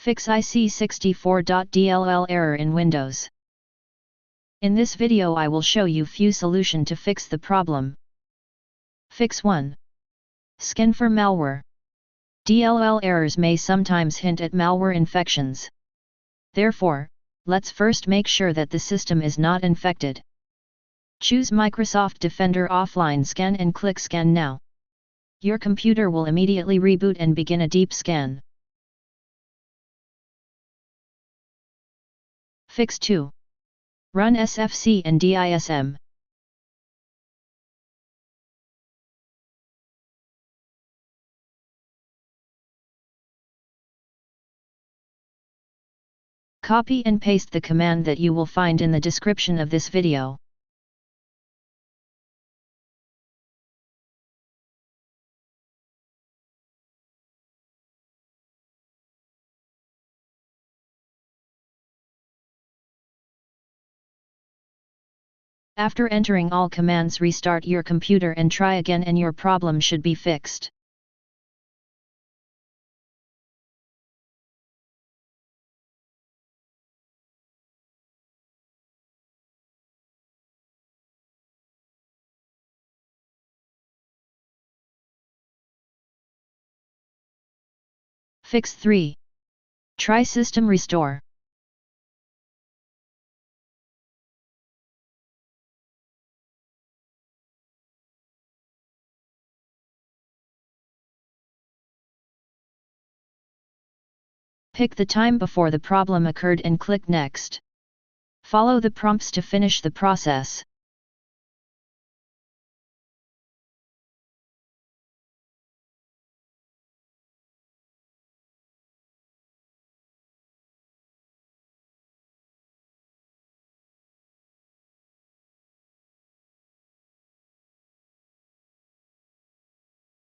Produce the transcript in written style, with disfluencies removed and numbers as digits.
Fix ic64.dll error in Windows. In this video I will show you few solution to fix the problem. Fix 1. Scan for malware. DLL errors may sometimes hint at malware infections. Therefore, let's first make sure that the system is not infected. Choose Microsoft Defender Offline Scan and click Scan Now. Your computer will immediately reboot and begin a deep scan. Fix 2. Run SFC and DISM. Copy and paste the command that you will find in the description of this video. After entering all commands, restart your computer and try again, and your problem should be fixed. Fix 3. Try System Restore. Pick the time before the problem occurred and click Next. Follow the prompts to finish the process.